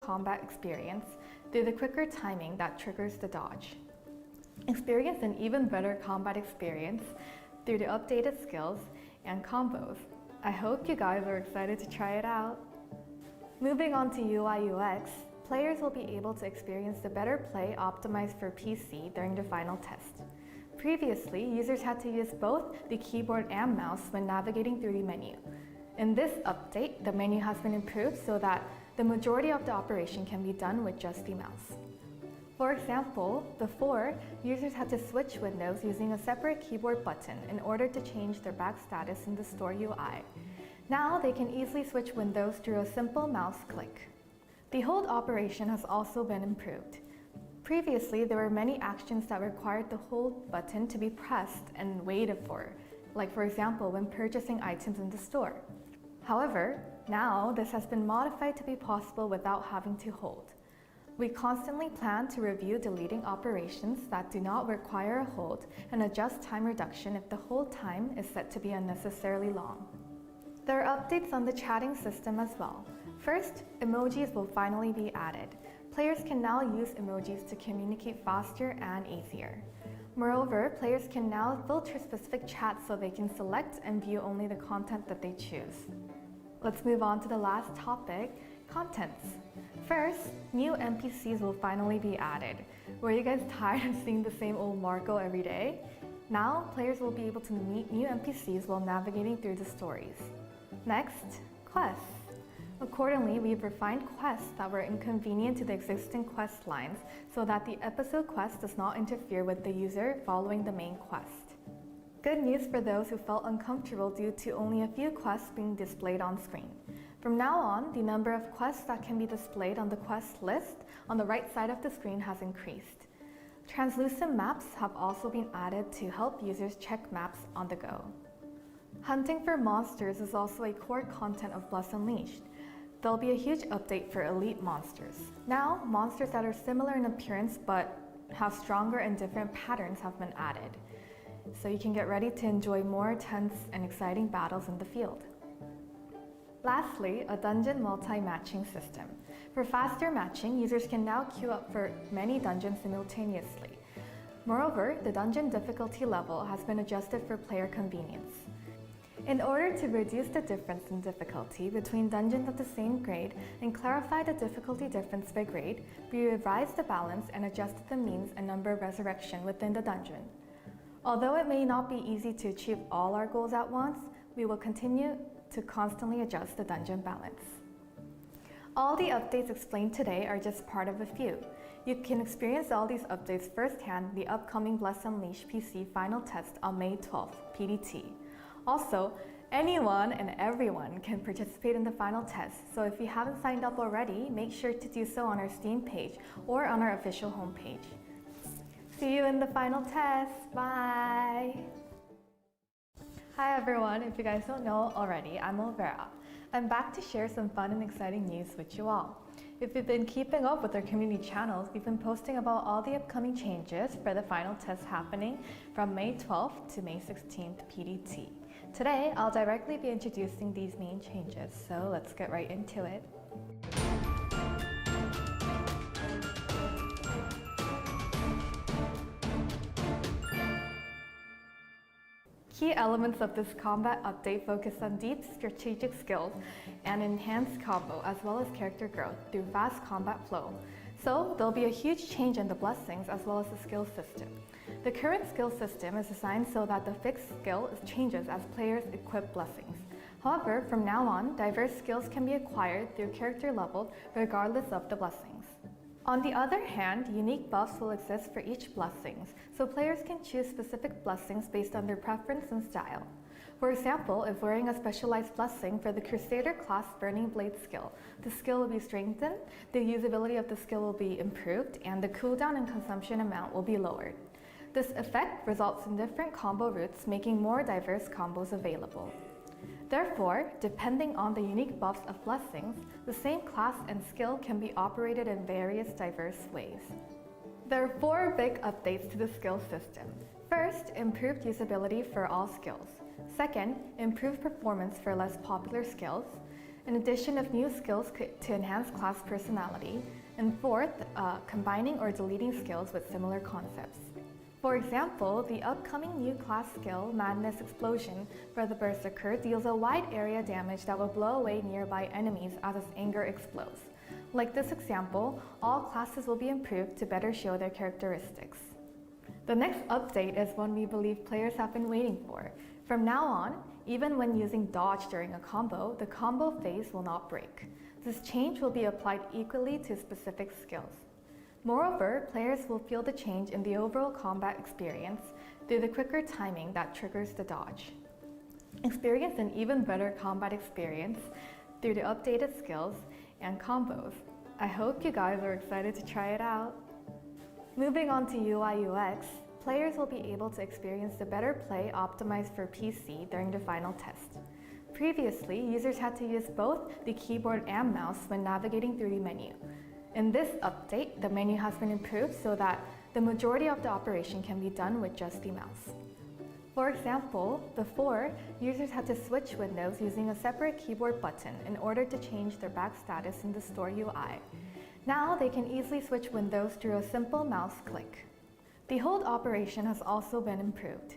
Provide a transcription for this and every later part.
combat experience through the quicker timing that triggers the dodge. Experience an even better combat experience through the updated skills and combos. I hope you guys are excited to try it out. Moving on to UI UX, players will be able to experience the better play optimized for PC during the final test. Previously, users had to use both the keyboard and mouse when navigating through the menu. In this update, the menu has been improved so that the majority of the operation can be done with just the mouse. For example, before, users had to switch windows using a separate keyboard button in order to change their back status in the store UI. Now they can easily switch windows through a simple mouse click. The hold operation has also been improved. Previously, there were many actions that required the hold button to be pressed and waited for, like for example, when purchasing items in the store. However, now this has been modified to be possible without having to hold. We constantly plan to review deleting operations that do not require a hold and adjust time reduction if the hold time is set to be unnecessarily long. There are updates on the chatting system as well. First, emojis will finally be added. Players can now use emojis to communicate faster and easier. Moreover, players can now filter specific chats so they can select and view only the content that they choose. Let's move on to the last topic, contents. First, new NPCs will finally be added. Were you guys tired of seeing the same old Marco every day? Now, players will be able to meet new NPCs while navigating through the stories. Next, quests. Accordingly, we've refined quests that were inconvenient to the existing quest lines so that the episode quest does not interfere with the user following the main quest. Good news for those who felt uncomfortable due to only a few quests being displayed on screen. From now on, the number of quests that can be displayed on the quest list on the right side of the screen has increased. Translucent maps have also been added to help users check maps on the go. Hunting for monsters is also a core content of Bless Unleashed. There'll be a huge update for elite monsters. Now, monsters that are similar in appearance but have stronger and different patterns have been added. So you can get ready to enjoy more tense and exciting battles in the field. Lastly, a dungeon multi-matching system. For faster matching, users can now queue up for many dungeons simultaneously. Moreover, the dungeon difficulty level has been adjusted for player convenience. In order to reduce the difference in difficulty between dungeons of the same grade and clarify the difficulty difference by grade, we revised the balance and adjusted the means and number of resurrection within the dungeon. Although it may not be easy to achieve all our goals at once, we will continue to constantly adjust the dungeon balance. All the updates explained today are just part of a few. You can experience all these updates firsthand in the upcoming Bless Unleashed PC final test on May 12th, PDT. Also, anyone and everyone can participate in the final test, so if you haven't signed up already, make sure to do so on our Steam page or on our official homepage. See you in the final test. Bye! Hi everyone, if you guys don't know already, I'm Olvera. I'm back to share some fun and exciting news with you all. If you've been keeping up with our community channels, we've been posting about all the upcoming changes for the final test happening from May 12th to May 16th PDT. Today, I'll directly be introducing these main changes, so let's get right into it. Key elements of this combat update focus on deep strategic skills and enhanced combo as well as character growth through fast combat flow. So there'll be a huge change in the blessings as well as the skill system. The current skill system is designed so that the fixed skill changes as players equip blessings. However, from now on, diverse skills can be acquired through character level regardless of the blessings. On the other hand, unique buffs will exist for each blessings, so players can choose specific blessings based on their preference and style. For example, if wearing a specialized blessing for the Crusader class Burning Blade skill, the skill will be strengthened, the usability of the skill will be improved, and the cooldown and consumption amount will be lowered. This effect results in different combo routes, making more diverse combos available. Therefore, depending on the unique buffs of blessings, the same class and skill can be operated in various diverse ways. There are 4 big updates to the skill system. First, improved usability for all skills. Second, improved performance for less popular skills. an addition of new skills to enhance class personality, and fourth, combining or deleting skills with similar concepts. For example, the upcoming new class skill, Madness Explosion, for the Berserker deals a wide area damage that will blow away nearby enemies as its anger explodes. Like this example, all classes will be improved to better show their characteristics. The next update is one we believe players have been waiting for. From now on, even when using dodge during a combo, the combo phase will not break. This change will be applied equally to specific skills. Moreover, players will feel the change in the overall combat experience through the quicker timing that triggers the dodge. Experience an even better combat experience through the updated skills and combos. I hope you guys are excited to try it out. Moving on to UI UX, players will be able to experience the better play optimized for PC during the final test. Previously, users had to use both the keyboard and mouse when navigating through the menu. In this update, the menu has been improved so that the majority of the operation can be done with just the mouse. For example, before, users had to switch windows using a separate keyboard button in order to change their back status in the store UI. Now they can easily switch windows through a simple mouse click. The hold operation has also been improved.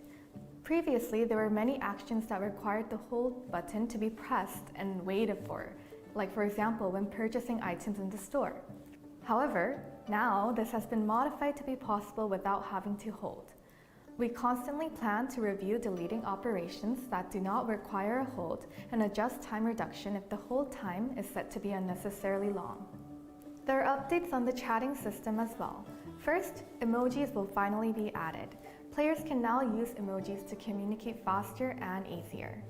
Previously, there were many actions that required the hold button to be pressed and waited for, like for example, when purchasing items in the store. However, now this has been modified to be possible without having to hold. We constantly plan to review deleting operations that do not require a hold and adjust time reduction if the hold time is set to be unnecessarily long. There are updates on the chatting system as well. First, emojis will finally be added. Players can now use emojis to communicate faster and easier.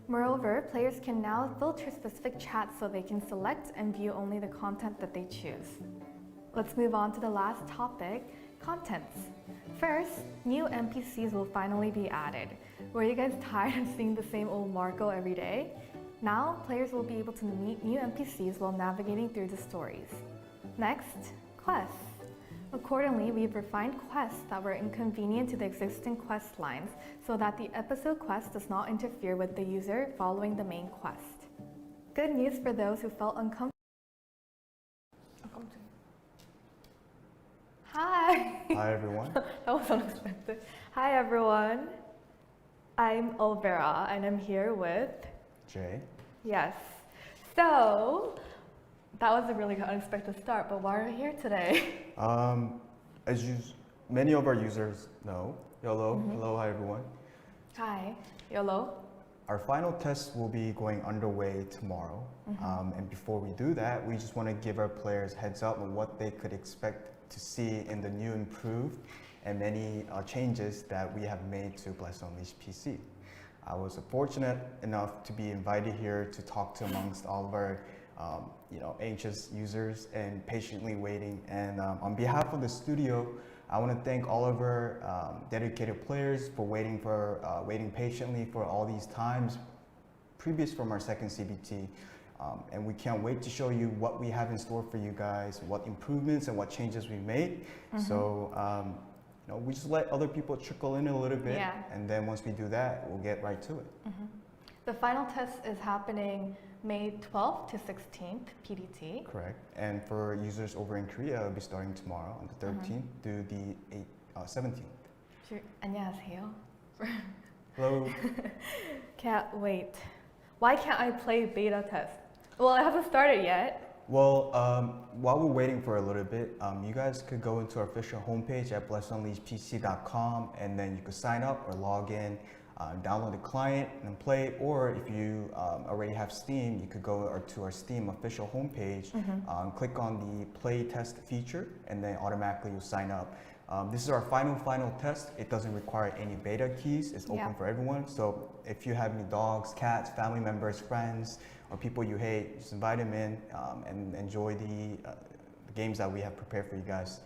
Moreover, players can now filter specific chats so they can select and view only the content that they choose. Let's move on to the last topic, contents. First, new NPCs will finally be added. Were you guys tired of seeing the same old Marco every day? Now, players will be able to meet new NPCs while navigating through the stories. Next, quests. Accordingly, we've refined quests that were inconvenient to the existing quest lines so that the episode quest does not interfere with the user following the main quest. Good news for those who felt uncomfortable. Hi! Hi everyone. That was unexpected. Hi everyone. I'm Olvera and I'm here with Jay. Yes. So, that was a really unexpected start, but why are we here today? As many of our users know, hello, hi everyone. Hi, YOLO. Our final test will be going underway tomorrow. And before we do that, we just want to give our players heads up on what they could expect to see in the new improved and many changes that we have made to Bless Unleashed PC. I was fortunate enough to be invited here to talk to amongst all of our anxious users and patiently waiting. And on behalf of the studio, I want to thank all of our dedicated players for waiting patiently for all these times previous from our second CBT. And we can't wait to show you what we have in store for you guys, what improvements and what changes we made. So we just let other people trickle in a little bit, and then once we do that, we'll get right to it. The final test is happening May 12th to 16th, PDT. Correct. And for users over in Korea, it'll be starting tomorrow on the 13th through the 17th. Sure. 안녕하세요. Hello. Can't wait. Why can't I play beta test? Well, I haven't started yet. Well, while we're waiting for a little bit, you guys could go into our official homepage at blessunleashedpc.com, and then you could sign up or log in, download the client and play. Or if you already have Steam, you could go to our Steam official homepage, click on the play test feature, and then automatically you'll sign up. This is our final test. It doesn't require any beta keys. It's open for everyone. So if you have any dogs, cats, family members, friends, or people you hate, just invite them in and enjoy the games that we have prepared for you guys.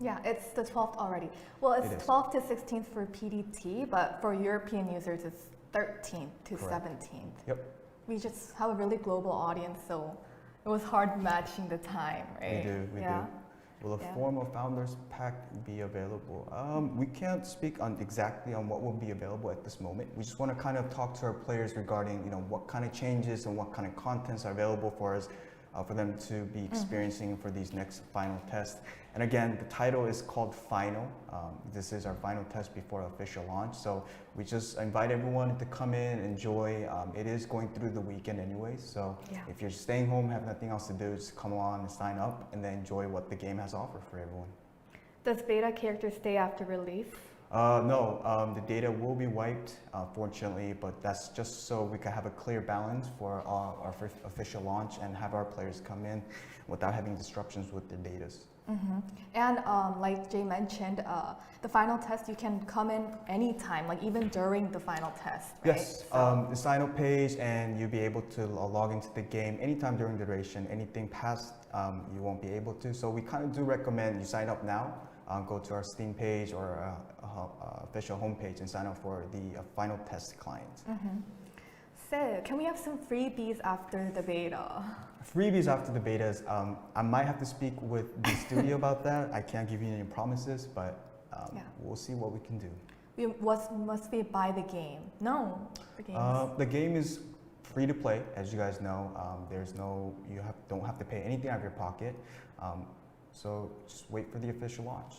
Yeah, it's the 12th already. Well, it's 12th to 16th for PDT, but for European users, it's 13th to 17th. Yep. We just have a really global audience, so it was hard matching the time, right? We do. Will a formal founders pack be available? We can't speak on exactly on what will be available at this moment. We just want to kind of talk to our players regarding, what kind of changes and what kind of contents are available for us, for them to be experiencing for these next final tests. And again, the title is called Final. This is our final test before official launch. So we just invite everyone to come in, enjoy. It is going through the weekend anyway. So if you're staying home, have nothing else to do, just come on and sign up and then enjoy what the game has to offer for everyone. Does beta characters stay after release? No, the data will be wiped, fortunately, but that's just so we can have a clear balance for our official launch and have our players come in without having disruptions with their data. And like Jay mentioned, the final test, you can come in anytime, like even during the final test, right? Yes, the sign up page, and you'll be able to log into the game anytime during the duration. Anything past, you won't be able to. So we kind of do recommend you sign up now. Go to our Steam page or official homepage and sign up for the final test client. So, can we have some freebies after the beta? Freebies after the betas, I might have to speak with the studio about that. I can't give you any promises, but we'll see what we can do. Must we buy the game? No, the game is free to play, as you guys know. Don't have to pay anything out of your pocket. So just wait for the official launch.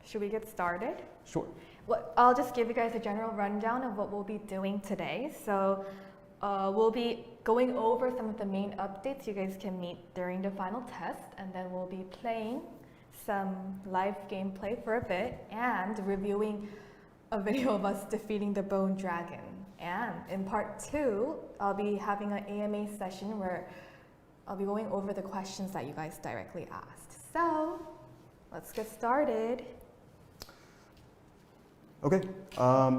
Should we get started? Sure. Well, I'll just give you guys a general rundown of what we'll be doing today. So we'll be going over some of the main updates you guys can meet during the final test, and then we'll be playing some live gameplay for a bit and reviewing a video of us defeating the Bone Dragon. And in part 2, I'll be having an AMA session where I'll be going over the questions that you guys directly asked. So let's get started. Okay,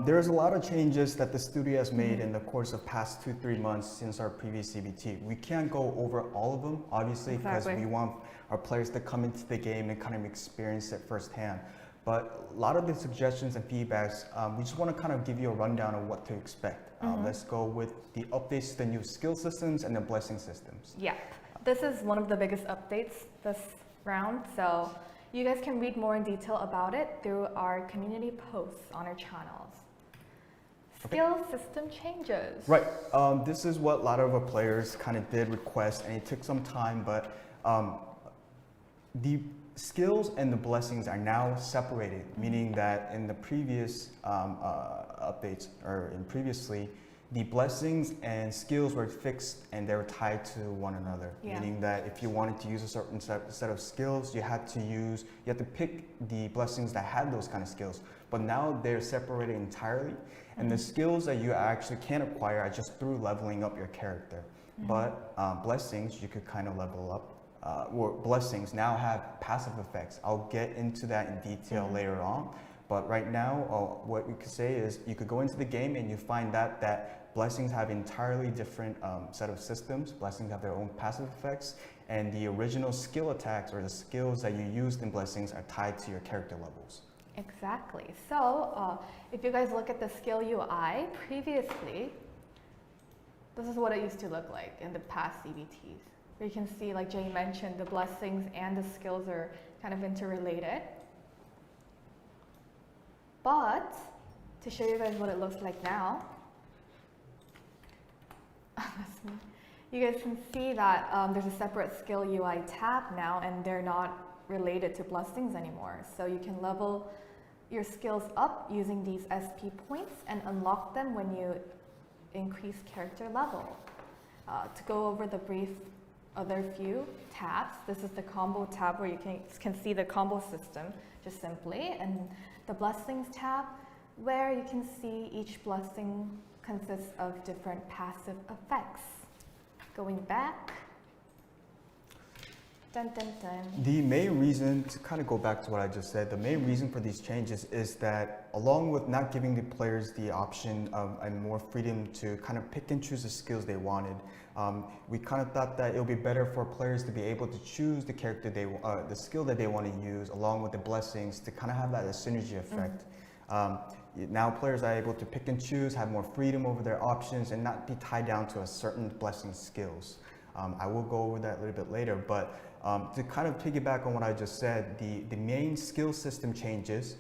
there's a lot of changes that the studio has made in the course of past 2-3 months since our previous CBT. We can't go over all of them, obviously, because we want our players to come into the game and kind of experience it firsthand. But a lot of the suggestions and feedbacks, we just want to kind of give you a rundown of what to expect. Let's go with the updates to the new skill systems and the blessing systems. Yeah, this is one of the biggest updates this round. So you guys can read more in detail about it through our community posts on our channels. Skill system changes. Right. This is what a lot of our players kind of did request, and it took some time, but the skills and the blessings are now separated, meaning that in the previous updates, or in previously, the blessings and skills were fixed and they were tied to one another. Meaning that if you wanted to use a certain set of skills, you had to pick the blessings that had those kind of skills. But now they're separated entirely, and the skills that you actually can acquire are just through leveling up your character. But blessings, you could kind of level up. Or blessings now have passive effects. I'll get into that in detail later on. But right now, what we could say is you could go into the game and you find that blessings have entirely different set of systems. Blessings have their own passive effects, and the original skill attacks or the skills that you used in blessings are tied to your character levels. Exactly. So if you guys look at the skill UI previously, this is what it used to look like in the past CBTs. Where you can see, like Jay mentioned, the blessings and the skills are kind of interrelated. But to show you guys what it looks like now, you guys can see that there's a separate skill UI tab now, and they're not related to blessings anymore. So you can level your skills up using these SP points and unlock them when you increase character level. To go over the brief other few tabs, this is the combo tab where you can see the combo system just simply, and the blessings tab where you can see each blessing consists of different passive effects. Going back, dun dun dun. The main reason, to kind of go back to what I just said, the main reason for these changes is that along with not giving the players the option and more freedom to kind of pick and choose the skills they wanted, we kind of thought that it would be better for players to be able to choose the character the skill that they want to use along with the blessings to kind of have that synergy effect. Now players are able to pick and choose, have more freedom over their options, and not be tied down to a certain blessing skills. I will go over that a little bit later, but To kind of piggyback on what I just said, the main skill system changes.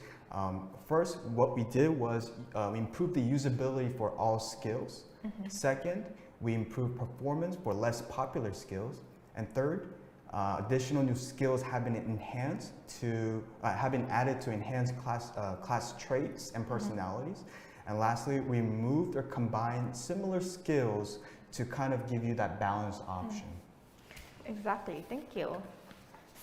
First, what we did was we improved the usability for all skills. Second, we improved performance for less popular skills. And third, additional new skills have been added to enhance class traits and personalities. And lastly, we moved or combined similar skills to kind of give you that balanced option. Exactly, thank you.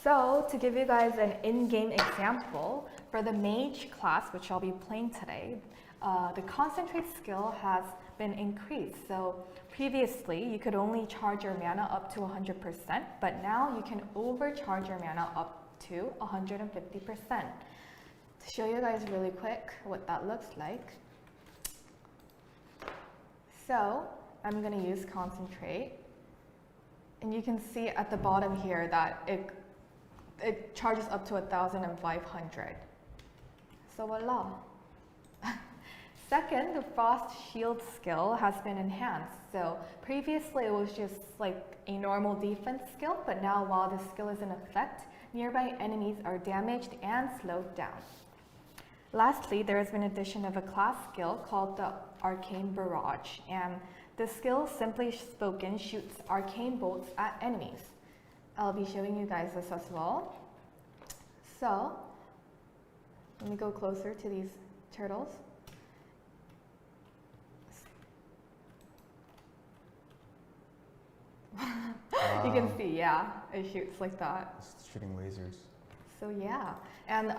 So to give you guys an in-game example, for the mage class, which I'll be playing today, the concentrate skill has been increased. So previously, you could only charge your mana up to 100%, but now you can overcharge your mana up to 150%. To show you guys really quick what that looks like. So I'm going to use concentrate, and you can see at the bottom here that it charges up to 1,500. So voila. Second, the frost shield skill has been enhanced. So previously it was just like a normal defense skill, but now while the skill is in effect, nearby enemies are damaged and slowed down. Lastly, there has been addition of a class skill called the Arcane Barrage, and the skill, simply spoken, shoots arcane bolts at enemies. I'll be showing you guys this as well. So, let me go closer to these turtles. You can see, yeah, it shoots like that. It's shooting lasers. So yeah, and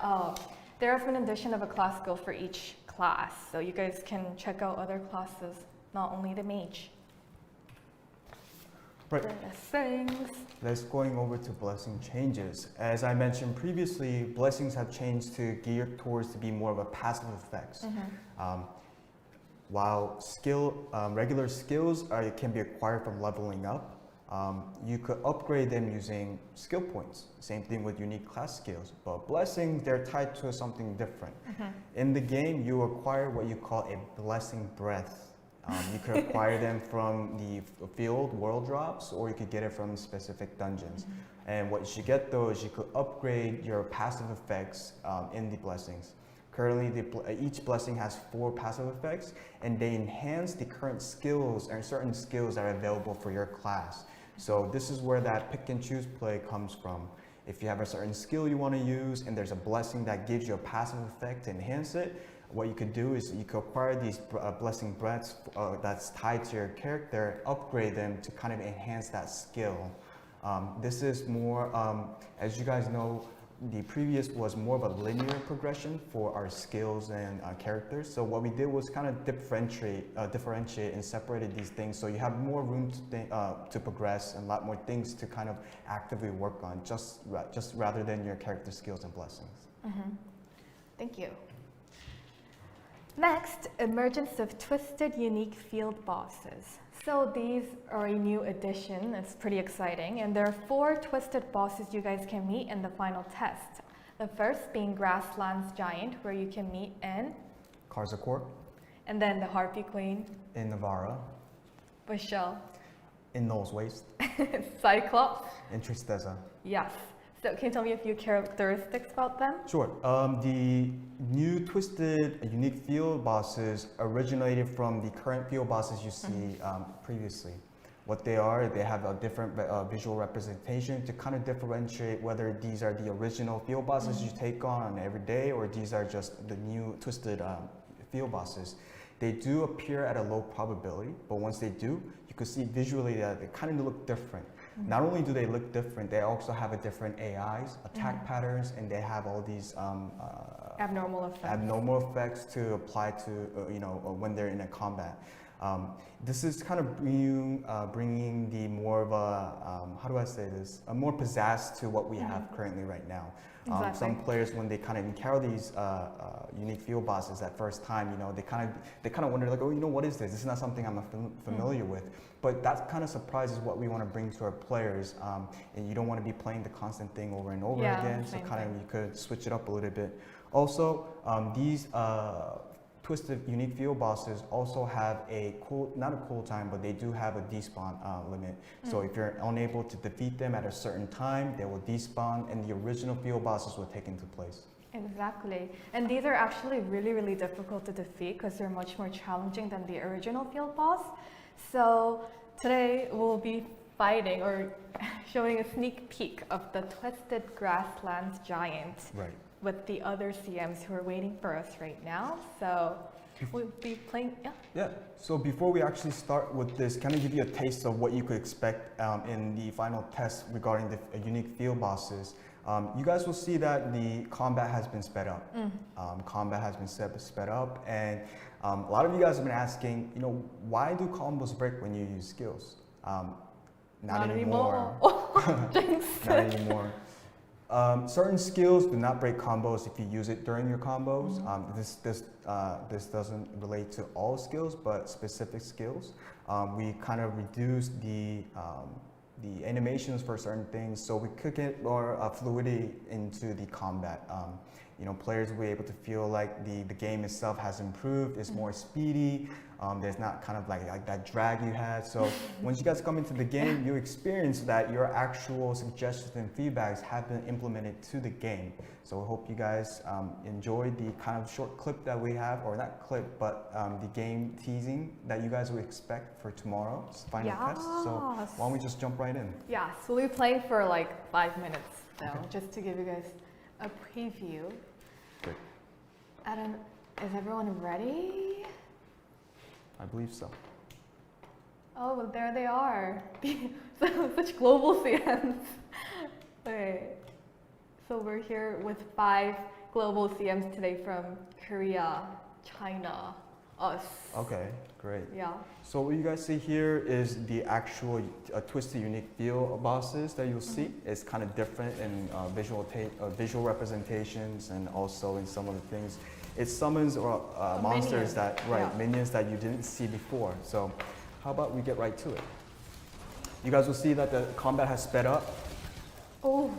there has been addition of a class skill for each class, so you guys can check out other classes, not only the mage. Right. Blessings. Let's going over to blessing changes. As I mentioned previously, blessings have changed to gear towards to be more of a passive effects. While regular skills can be acquired from leveling up, you could upgrade them using skill points. Same thing with unique class skills. But blessings, they're tied to something different. In the game, you acquire what you call a blessing breath. You could acquire them from the field world drops, or you could get it from specific dungeons. And what you get though is you could upgrade your passive effects in the blessings. Currently, each blessing has 4 passive effects, and they enhance the current skills and certain skills that are available for your class. So this is where that pick and choose play comes from. If you have a certain skill you want to use and there's a blessing that gives you a passive effect to enhance it, what you could do is you could acquire these blessing breaths that's tied to your character, upgrade them to kind of enhance that skill. This is more, as you guys know, the previous was more of a linear progression for our skills and characters. So what we did was kind of differentiate and separated these things, so you have more room to progress and a lot more things to kind of actively work on, just rather than your character skills and blessings. Thank you. Next, emergence of twisted unique field bosses. So these are a new addition. It's pretty exciting, and there are 4 twisted bosses you guys can meet in the final test. The first being Grasslands Giant, where you can meet in Karzakor. And then the Harpy Queen. In Navarra. Michelle. In Knowles Waste. Cyclops. In Tristeza. Yes. So can you tell me a few characteristics about them? Sure. The new twisted unique field bosses originated from the current field bosses you see previously. What they are, they have a different visual representation to kind of differentiate whether these are the original field bosses you take on every day, or these are just the new twisted field bosses. They do appear at a low probability, but once they do, you can see visually that they kind of look different. Not only do they look different, they also have a different AIs, attack patterns, and they have all these abnormal effects to apply to when they're in a combat. This is kind of bringing the more of a how do I say this? A more pizzazz to what we have currently right now. Exactly. Some players, when they kind of encounter these unique field bosses that first time, they kind of wonder like, oh, what is this? This is not something I'm familiar with. But that kind of surprise is what we want to bring to our players, and you don't want to be playing the constant thing over and over again. So kind of you could switch it up a little bit. Also, these twisted unique field bosses also have not a cooltime, but they do have a despawn limit. So if you're unable to defeat them at a certain time, they will despawn and the original field bosses will take into place. Exactly. And these are actually really, really difficult to defeat because they're much more challenging than the original field boss. So today we'll be fighting or showing a sneak peek of the Twisted Grasslands Giant. Right. With the other CMs who are waiting for us right now. So we'll be playing, Yeah, so before we actually start with this, kind of give you a taste of what you could expect in the final test regarding the unique field bosses. You guys will see that the combat has been sped up. Combat has been sped up, and a lot of you guys have been asking, why do combos break when you use skills? Not anymore. Not anymore. Certain skills do not break combos if you use it during your combos. This doesn't relate to all skills, but specific skills. We kind of reduce the animations for certain things, so we could get more fluidity into the combat. Players will be able to feel like the game itself has improved. It's more speedy. There's not kind of like that drag you had. So once you guys come into the game, you experience that your actual suggestions and feedbacks have been implemented to the game. So I hope you guys enjoyed the kind of short clip that we have, or not clip, but the game teasing that you guys would expect for tomorrow's final test. So why don't we just jump right in? Yeah, so we'll be playing for like 5 minutes though, just to give you guys a preview. Good. Is everyone ready? I believe so. Oh, well, there they are. Such global CMs. Okay. So we're here with 5 global CMs today from Korea, China, us. Okay, great. Yeah. So what you guys see here is the actual twisted unique field bosses that you'll see. It's kind of different in visual representations, and also in some of the things. It summons monsters minions that you didn't see before. So how about we get right to it? You guys will see that the combat has sped up. Oh,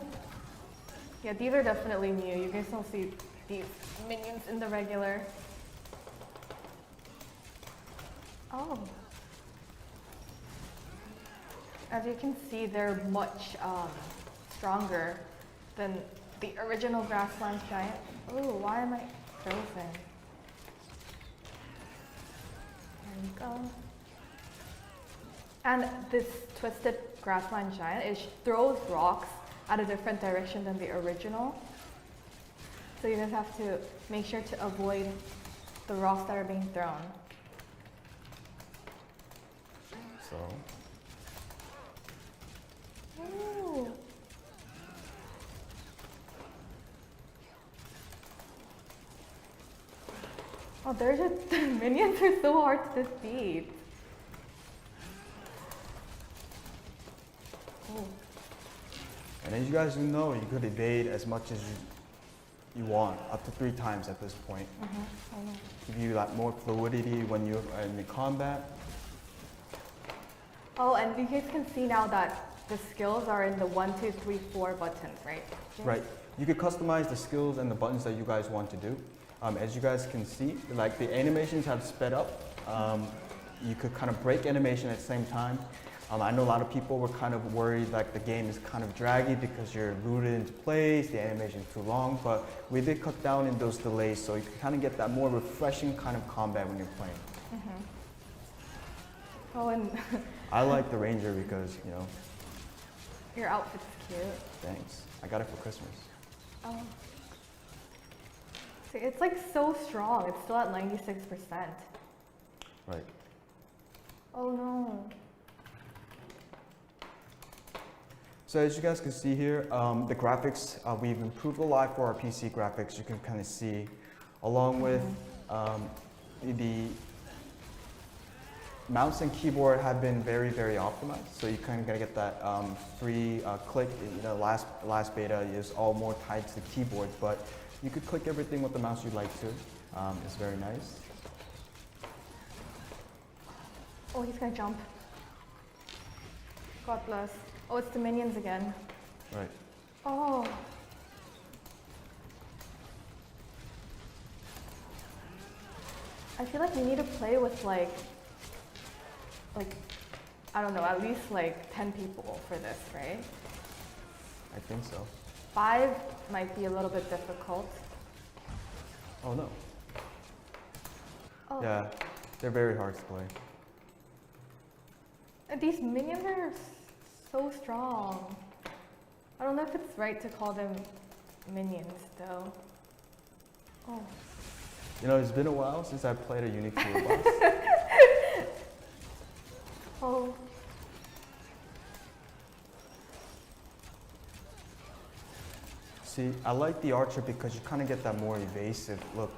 yeah, these are definitely new. You guys don't see these minions in the regular. Oh. As you can see, they're much stronger than the original Grasslands Giant. Oh, why am I frozen? There we go. And this Twisted Grassland Giant, it throws rocks at a different direction than the original. So you guys have to make sure to avoid the rocks that are being thrown. So. Ooh. Oh, they're just, the minions are so hard to defeat. Oh. And as you guys know, you could evade as much as you want, up to 3 times at this point. Give you more fluidity when you're in the combat. Oh, and you guys can see now that the skills are in the 1, 2, 3, 4 buttons, right? Right. You could customize the skills and the buttons that you guys want to do. As you guys can see, like the animations have sped up. You could kind of break animation at the same time. I know a lot of people were kind of worried like the game is kind of draggy because you're rooted into place, the animation is too long, but we did cut down in those delays so you can kind of get that more refreshing kind of combat when you're playing. Oh, and I like the Ranger because, your outfit's cute. Thanks. I got it for Christmas. Oh. See, it's like so strong. It's still at 96%. Right. Oh no. So as you guys can see here, the graphics, we've improved a lot for our PC graphics. You can kind of see, along with the mouse and keyboard have been very, very optimized. So you kind of gotta get that free click. Last beta is all more tied to the keyboards, but you could click everything with the mouse you'd like to. It's very nice. Oh, he's gonna jump. God bless. Oh, it's the minions again. Right. Oh. I feel like we need to play with like I don't know, at least like 10 people for this, right? I think so. 5 might be a little bit difficult. Oh no. Oh, Yeah, they're very hard to play. and these minions are so strong. I don't know if it's right to call them minions though. Oh. You know, it's been a while since I played a unique field boss. Oh. See, I like the archer because you kind of get that more evasive look.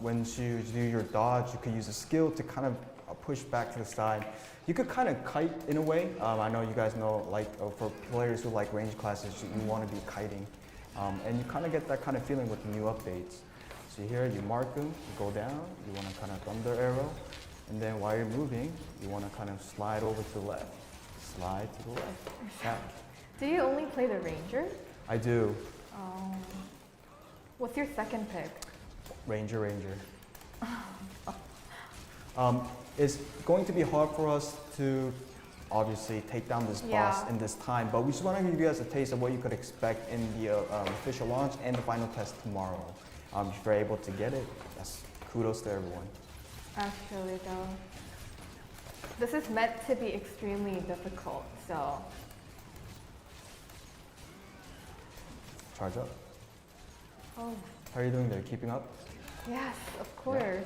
When you do your dodge, you can use a skill to kind of push back to the side. You could kind of kite in a way. I know you guys know, like for players who like range classes, you want to be kiting. And you kind of get that kind of feeling with the new updates. So here, you mark them, you go down, you want to kind of thunder arrow, and then while you're moving, you want to kind of slide over to the left. Slide to the left, back. Do you only play the ranger? I do. What's your second pick? Ranger. It's going to be hard for us to obviously take down this boss in this time, but we just want to give you guys a taste of what you could expect in the official launch and the final test tomorrow. If you're able to get it, that's kudos to everyone. Actually though, this is meant to be extremely difficult, so. Charge up. Oh, How are you doing there? Keeping up? yes, of course.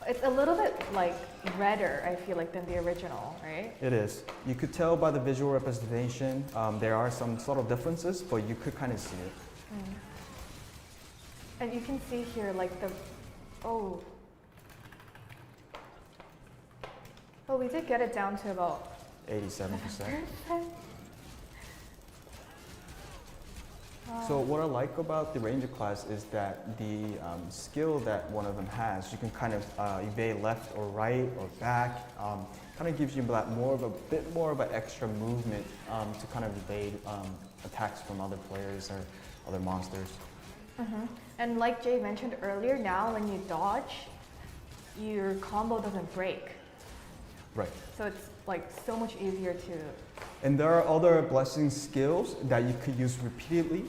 It's a little bit like redder, I feel like, than the original, right? It is. You could tell by the visual representation, there are some subtle differences, but you could kind of see it. And you can see here like the, oh, we did get it down to about 87%. 7%. So what I like about the Ranger class is that the skill that one of them has, you can kind of evade left or right or back. Kind of gives you that bit more of an extra movement to kind of evade attacks from other players or other monsters. And like Jay mentioned earlier, now when you dodge, your combo doesn't break. Right. So it's like so much easier to. And there are other blessing skills that you could use repeatedly,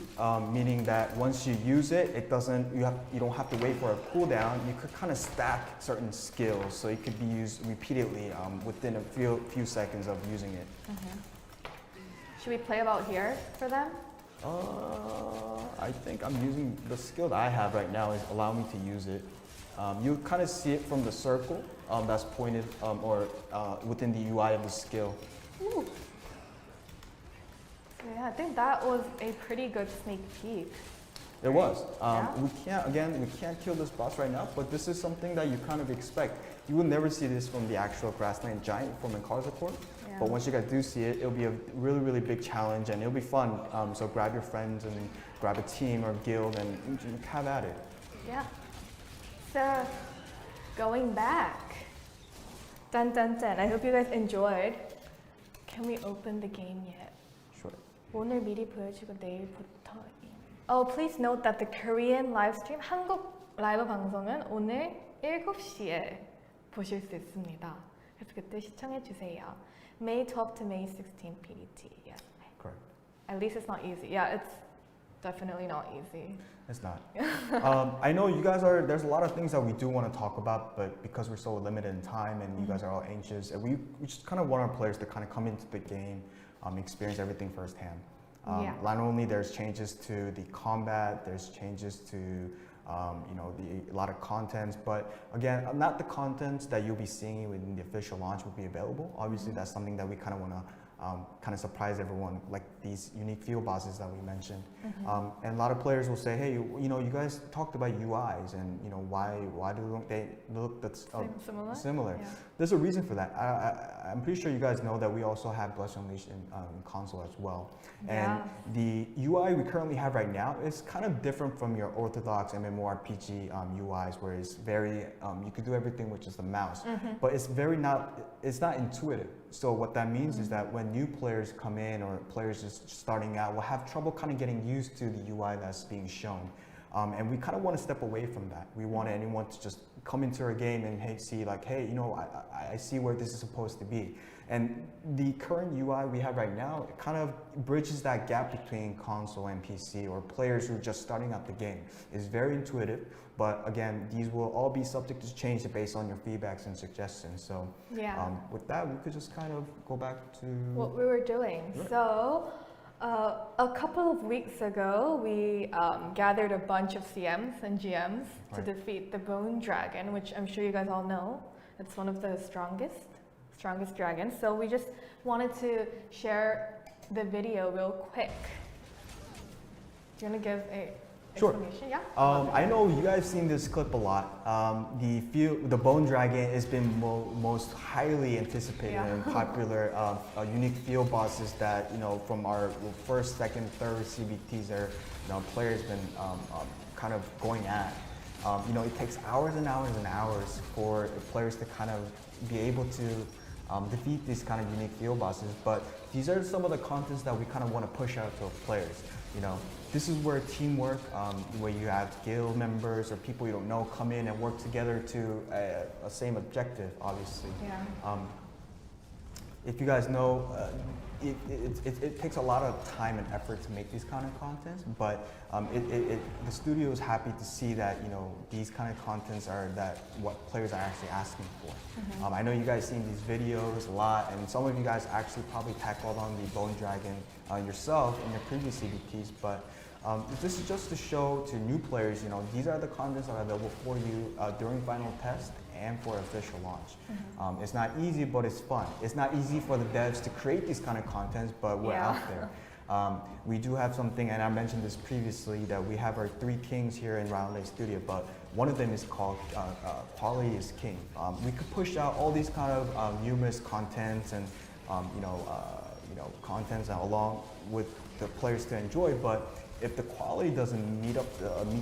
meaning that once you use it, you don't have to wait for a cooldown. You could kind of stack certain skills, so it could be used repeatedly within a few seconds of using it. Should we play about here for them? I think I'm using the skill that I have right now is allow me to use it. You kind of see it from the circle that's pointed or within the UI of the skill. Ooh. So yeah, I think that was a pretty good sneak peek. It was. Yeah. We can't kill this boss right now, but this is something that you kind of expect. You will never see this from the actual Grassland Giant from a card report. Yeah. But once you guys do see it, it'll be a really, really big challenge and it'll be fun. So grab your friends and grab a team or guild and have at it. Yeah. So, going back. Dun dun dun. I hope you guys enjoyed. Can we open the game yet? Sure. 오늘 미리 보여주고 내일부터. Oh, please note that the Korean live stream, 한국 라이브 방송은 오늘 7시에 보실 수 있습니다. 그래서 그때 시청해 주세요. May 12 to May 16 PDT. Yes. Correct. At least it's not easy. Yeah, it's definitely not easy. It's not. I know you guys there's a lot of things that we do want to talk about, but because we're so limited in time and you guys are all anxious, and we just kind of want our players to kind of come into the game, experience everything firsthand. Not only there's changes to the combat, there's changes to a lot of contents, but again, not the contents that you'll be seeing within the official launch will be available. Obviously, that's something that we kind of want to kind of surprise everyone, like these unique field bosses that we mentioned. And a lot of players will say, hey, you guys talked about UIs, and why do they look similar? Yeah. There's a reason for that. I'm pretty sure you guys know that we also have Bless Unleashed in console as well. And the UI we currently have right now is kind of different from your orthodox MMORPG UIs, where it's very, you can do everything with just the mouse, but it's not intuitive. So what that means is that when new players come in or players just starting out will have trouble kind of getting used to the UI that's being shown. And we kind of want to step away from that. We want anyone to just come into our game and see like, hey, you know, I see where this is supposed to be. And the current UI we have right now, it kind of bridges that gap between console and PC, or players who are just starting out the game. It's very intuitive, but again, these will all be subject to change based on your feedbacks and suggestions. So with that, we could just kind of go back to what we were doing. Right. So a couple of weeks ago, we gathered a bunch of CMs and GMs to defeat the Bone Dragon, which I'm sure you guys all know. It's one of the strongest dragons. So we just wanted to share the video real quick. Do you want to give a explanation? Yeah. I know you guys seen this clip a lot. The Bone Dragon has been most highly anticipated and popular unique field bosses that, you know, from our first, second, third CBTs there, you know, players been kind of going at. You know, it takes hours and hours and hours for players to kind of be able to defeat these kind of unique field bosses, but these are some of the contents that we kind of want to push out to players. You know, this is where teamwork, where you have guild members or people you don't know come in and work together to a same objective, obviously. Yeah. If you guys know, it takes a lot of time and effort to make these kind of contents, but the studio is happy to see that, you know, these kind of contents are what players are actually asking for. I know you guys seen these videos a lot, and some of you guys actually probably tackled on the Bone Dragon yourself in your previous CBTs, but this is just to show to new players, you know, these are the contents that are available for you during final test and for official launch. It's not easy, but it's fun. It's not easy for the devs to create these kind of contents, but we're out there. We do have something, and I mentioned this previously, that we have our 3 kings here in Round Lake Studio, but one of them is called Quality is King. We could push out all these kind of numerous contents and you know, contents along with the players to enjoy, but if the quality doesn't meet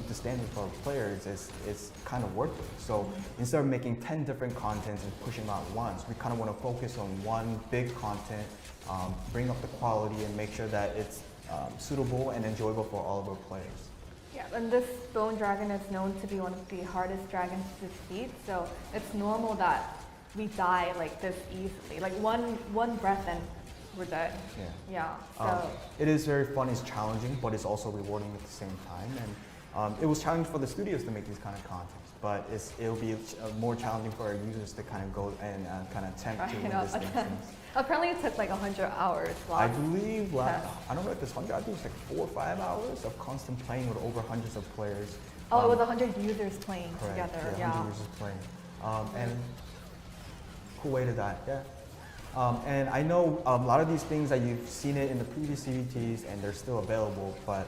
the standards for our players, it's kind of worthless. So instead of making 10 different contents and pushing them out once, we kind of want to focus on one big content, bring up the quality, and make sure that it's suitable and enjoyable for all of our players. Yeah, and this Bone Dragon is known to be one of the hardest dragons to defeat, so it's normal that we die like this easily. Like one breath and we're dead. Yeah. So it is very fun, it's challenging, but it's also rewarding at the same time. And it was challenging for the studios to make these kind of contents, but it'll be more challenging for our users to kind of go and kind of attempt to win this things. Apparently it took like 100 hours. I believe, I don't know if it's 100, I think it's like 4 or 5 hours of constant playing with over hundreds of players. Oh, it was 100 users playing correct, together. Yeah, 100 users playing. And cool way to die, yeah. And I know a lot of these things that you've seen it in the previous CBTs and they're still available, but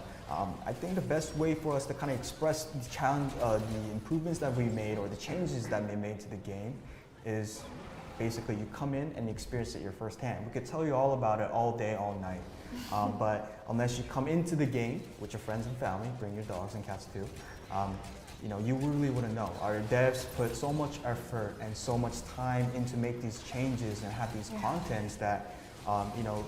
I think the best way for us to kind of express the challenge, the improvements that we made or the changes that we made to the game is basically you come in and experience it your firsthand. We could tell you all about it all day, all night, but unless you come into the game with your friends and family, bring your dogs and cats too, you know, you really wouldn't know. Our devs put so much effort and so much time into make these changes and have these contents that, you know,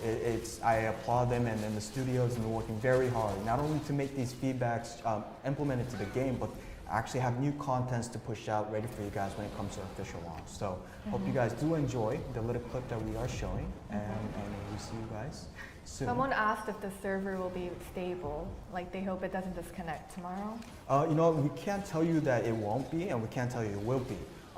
I applaud them, and then the studios have been working very hard, not only to make these feedbacks implemented to the game, but actually have new contents to push out ready for you guys when it comes to official launch. So hope you guys do enjoy the little clip that we are showing, and we see you guys soon. Someone asked if the server will be stable, like they hope it doesn't disconnect tomorrow. You know, we can't tell you that it won't be, and we can't tell you it will be.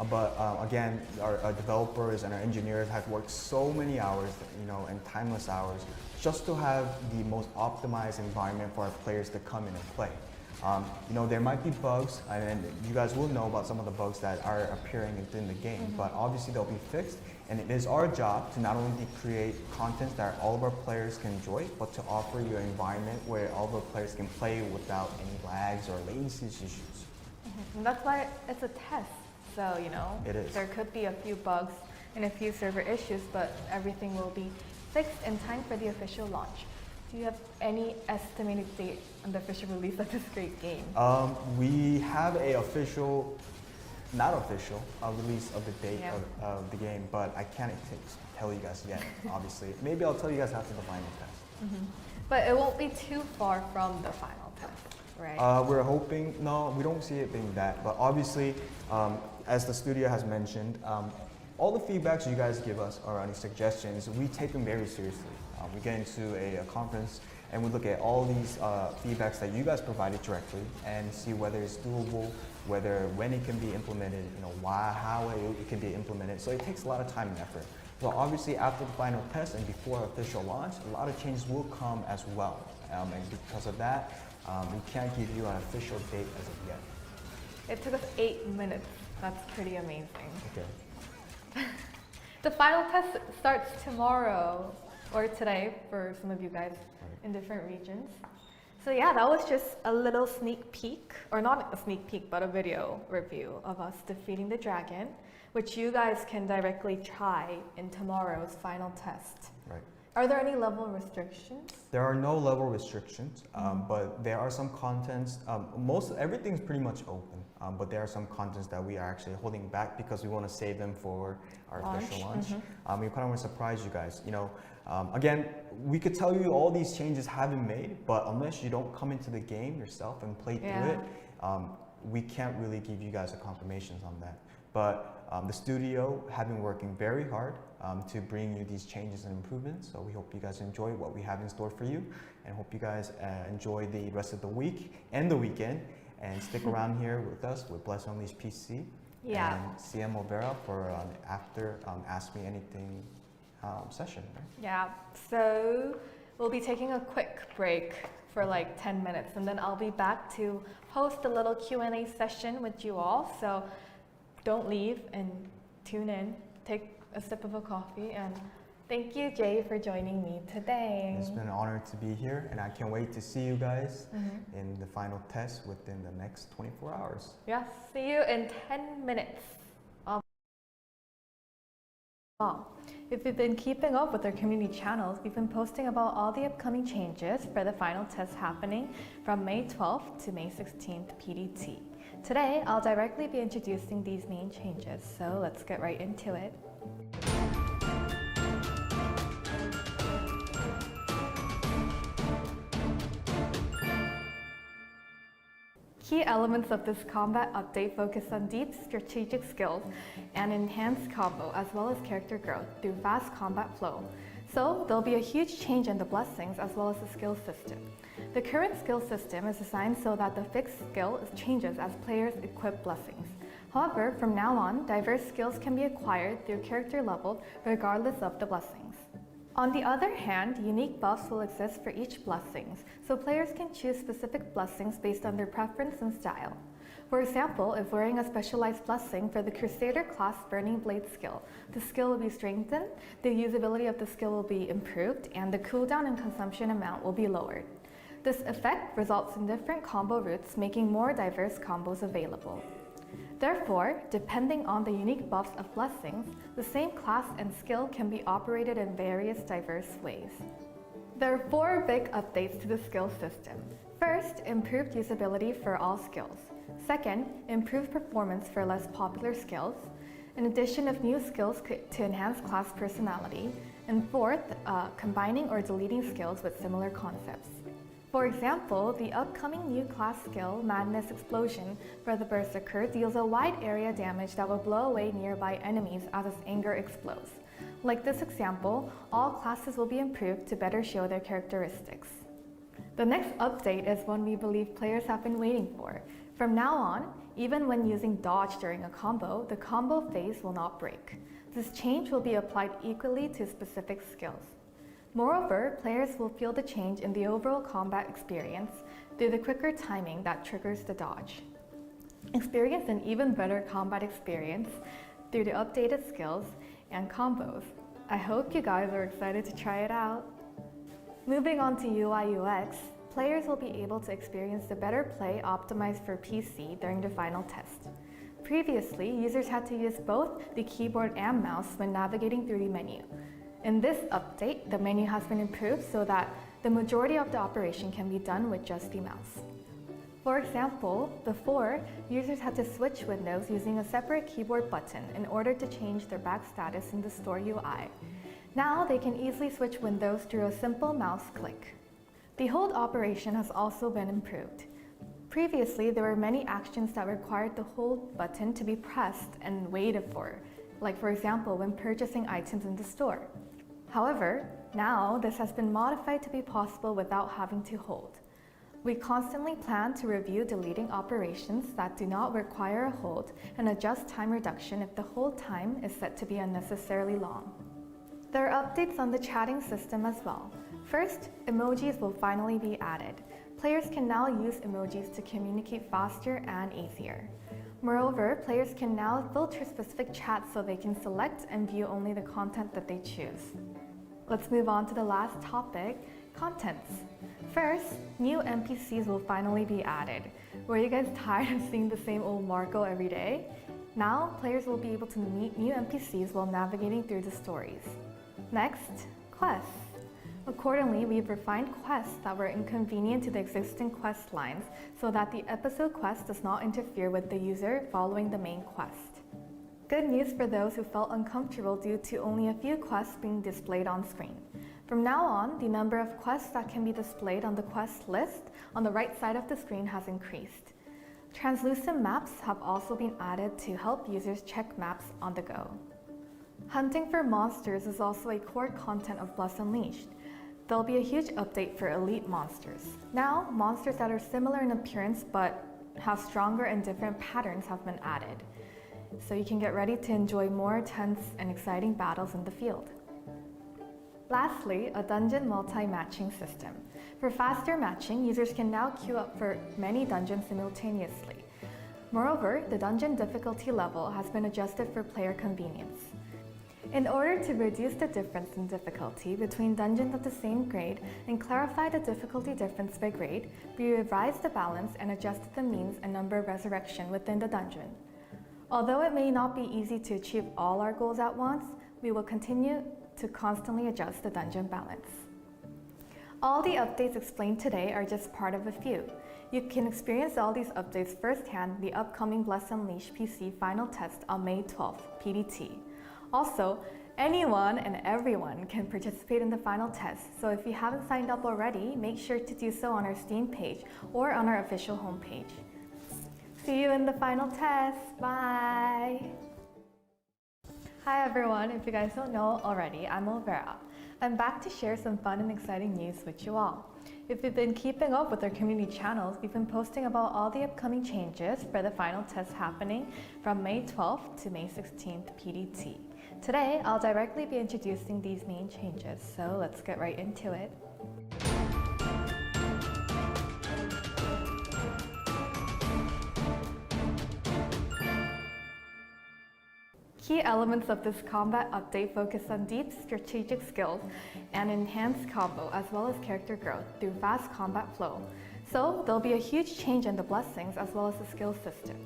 But again, our developers and our engineers have worked so many hours, you know, and timeless hours, just to have the most optimized environment for our players to come in and play. You know, there might be bugs, and you guys will know about some of the bugs that are appearing within the game, but obviously they'll be fixed, and it is our job to not only create content that all of our players can enjoy, but to offer you an environment where all of our players can play without any lags or latency issues. And that's why it's a test, so, you know, it is. There could be a few bugs and a few server issues, but everything will be fixed in time for the official launch. Do you have any estimated date on the official release of this great game? We have a official, not official, release of the date of the game, but I can't tell you guys yet, obviously. Maybe I'll tell you guys after the final test. But it won't be too far from the final test. right? We're hoping, no, we don't see it being that, but obviously, as the studio has mentioned, all the feedbacks you guys give us or any suggestions, we take them very seriously. We get into a conference and we look at all these feedbacks that you guys provided directly and see whether it's doable, when it can be implemented, how it can be implemented. So it takes a lot of time and effort. Well, obviously after the final test and before official launch, a lot of changes will come as well. And because of that, we can't give you an official date as of yet. It took us 8 minutes. That's pretty amazing. Okay. The final test starts tomorrow or today for some of you guys in different regions. So yeah, that was just a little sneak peek, or not a sneak peek, but a video review of us defeating the dragon, which you guys can directly try in tomorrow's final test. Right. Are there any level restrictions? There are no level restrictions, but there are some contents. Everything's pretty much open, but there are some contents that we are actually holding back because we want to save them for our official launch. We kind of want to surprise you guys. Again, we could tell you all these changes have been made, but unless you don't come into the game yourself and play through it, we can't really give you guys a confirmation on that. But the studio have been working very hard to bring you these changes and improvements. So we hope you guys enjoy what we have in store for you, and hope you guys enjoy the rest of the week and the weekend, and stick around here with us with Bless Unleashed PC and CM Olvera for after Ask Me Anything session. Right? Yeah, so we'll be taking a quick break for like 10 minutes, and then I'll be back to host a little Q&A session with you all. So don't leave and tune in, take a sip of a coffee, and thank you, Jay, for joining me today. It's been an honor to be here, and I can't wait to see you guys in the final test within the next 24 hours. Yes, see you in 10 minutes. If you've been keeping up with our community channels, we've been posting about all the upcoming changes for the final test happening from May 12th to May 16th PDT. Today, I'll directly be introducing these main changes, so let's get right into it. Key elements of this combat update focus on deep strategic skills and enhanced combo, as well as character growth through fast combat flow. So there'll be a huge change in the blessings as well as the skill system. The current skill system is designed so that the fixed skill changes as players equip blessings. However, from now on, diverse skills can be acquired through character level regardless of the blessings. On the other hand, unique buffs will exist for each blessings, so players can choose specific blessings based on their preference and style. For example, if wearing a specialized blessing for the Crusader class Burning Blade skill, the skill will be strengthened, the usability of the skill will be improved, and the cooldown and consumption amount will be lowered. This effect results in different combo routes, making more diverse combos available. Therefore, depending on the unique buffs of blessings, the same class and skill can be operated in various diverse ways. There are 4 big updates to the skill system. First, improved usability for all skills. Second, improved performance for less popular skills. An addition of new skills to enhance class personality. And fourth, combining or deleting skills with similar concepts. For example, the upcoming new class skill, Madness Explosion, for the Berserker deals a wide area damage that will blow away nearby enemies as its anger explodes. Like this example, all classes will be improved to better show their characteristics. The next update is one we believe players have been waiting for. From now on, even when using dodge during a combo, the combo phase will not break. This change will be applied equally to specific skills. Moreover, players will feel the change in the overall combat experience through the quicker timing that triggers the dodge. Experience an even better combat experience through the updated skills and combos. I hope you guys are excited to try it out. Moving on to UI UX, players will be able to experience the better play optimized for PC during the final test. Previously, users had to use both the keyboard and mouse when navigating through the menu. In this update, the menu has been improved so that the majority of the operation can be done with just the mouse. For example, before, users had to switch windows using a separate keyboard button in order to change their back status in the store UI. Now they can easily switch windows through a simple mouse click. The hold operation has also been improved. Previously, there were many actions that required the hold button to be pressed and waited for, like for example, when purchasing items in the store. However, now this has been modified to be possible without having to hold. We constantly plan to review deleting operations that do not require a hold and adjust time reduction if the hold time is set to be unnecessarily long. There are updates on the chatting system as well. First, emojis will finally be added. Players can now use emojis to communicate faster and easier. Moreover, players can now filter specific chats so they can select and view only the content that they choose. Let's move on to the last topic, contents. First, new NPCs will finally be added. Were you guys tired of seeing the same old Marco every day? Now, players will be able to meet new NPCs while navigating through the stories. Next, quests. Accordingly, we've refined quests that were inconvenient to the existing quest lines so that the episode quest does not interfere with the user following the main quest. Good news for those who felt uncomfortable due to only a few quests being displayed on screen. From now on, the number of quests that can be displayed on the quest list on the right side of the screen has increased. Translucent maps have also been added to help users check maps on the go. Hunting for monsters is also a core content of Bless Unleashed. There'll be a huge update for elite monsters. Now, monsters that are similar in appearance but have stronger and different patterns have been added. So you can get ready to enjoy more tense and exciting battles in the field. Lastly, a dungeon multi-matching system. For faster matching, users can now queue up for many dungeons simultaneously. Moreover, the dungeon difficulty level has been adjusted for player convenience. In order to reduce the difference in difficulty between dungeons of the same grade and clarify the difficulty difference by grade, we revised the balance and adjusted the means and number of resurrection within the dungeon. Although it may not be easy to achieve all our goals at once, we will continue to constantly adjust the dungeon balance. All the updates explained today are just part of a few. You can experience all these updates firsthand the upcoming Bless Unleashed PC final test on May 12th, PDT. Also, anyone and everyone can participate in the final test, so if you haven't signed up already, make sure to do so on our Steam page or on our official homepage. See you in the final test. Bye! Hi everyone, if you guys don't know already, I'm Olvera. I'm back to share some fun and exciting news with you all. If you've been keeping up with our community channels, we've been posting about all the upcoming changes for the final test happening from May 12th to May 16th PDT. Today, I'll directly be introducing these main changes, so let's get right into it. Key elements of this combat update focus on deep strategic skills and enhanced combo as well as character growth through fast combat flow. So there'll be a huge change in the blessings as well as the skill system.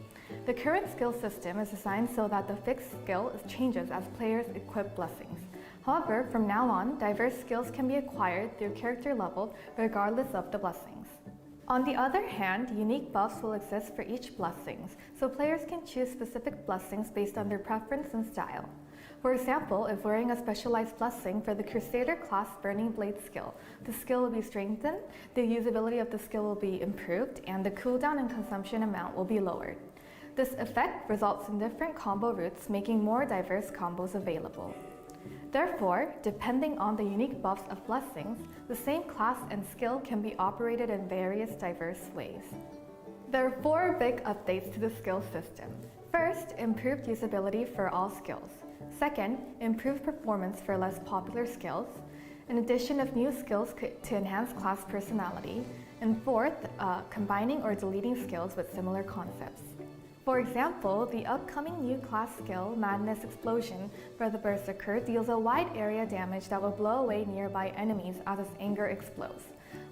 The current skill system is designed so that the fixed skill changes as players equip blessings. However, from now on, diverse skills can be acquired through character level regardless of the blessings. On the other hand, unique buffs will exist for each blessings, so players can choose specific blessings based on their preference and style. For example, if wearing a specialized blessing for the Crusader class Burning Blade skill, the skill will be strengthened, the usability of the skill will be improved, and the cooldown and consumption amount will be lowered. This effect results in different combo routes, making more diverse combos available. Therefore, depending on the unique buffs of blessings, the same class and skill can be operated in various diverse ways. There are 4 big updates to the skill system. First, improved usability for all skills. Second, improved performance for less popular skills. An addition of new skills to enhance class personality. And fourth, combining or deleting skills with similar concepts. For example, the upcoming new class skill, Madness Explosion, for the Berserker deals a wide area damage that will blow away nearby enemies as its anger explodes.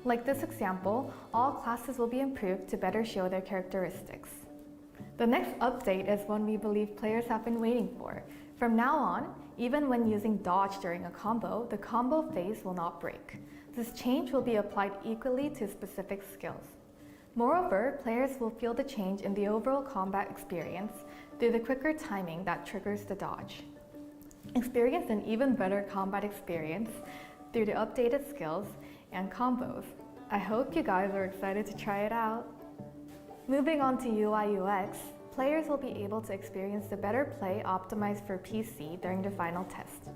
Like this example, all classes will be improved to better show their characteristics. The next update is one we believe players have been waiting for. From now on, even when using dodge during a combo, the combo phase will not break. This change will be applied equally to specific skills. Moreover, players will feel the change in the overall combat experience through the quicker timing that triggers the dodge. Experience an even better combat experience through the updated skills and combos. I hope you guys are excited to try it out. Moving on to UI UX, players will be able to experience the better play optimized for PC during the final test.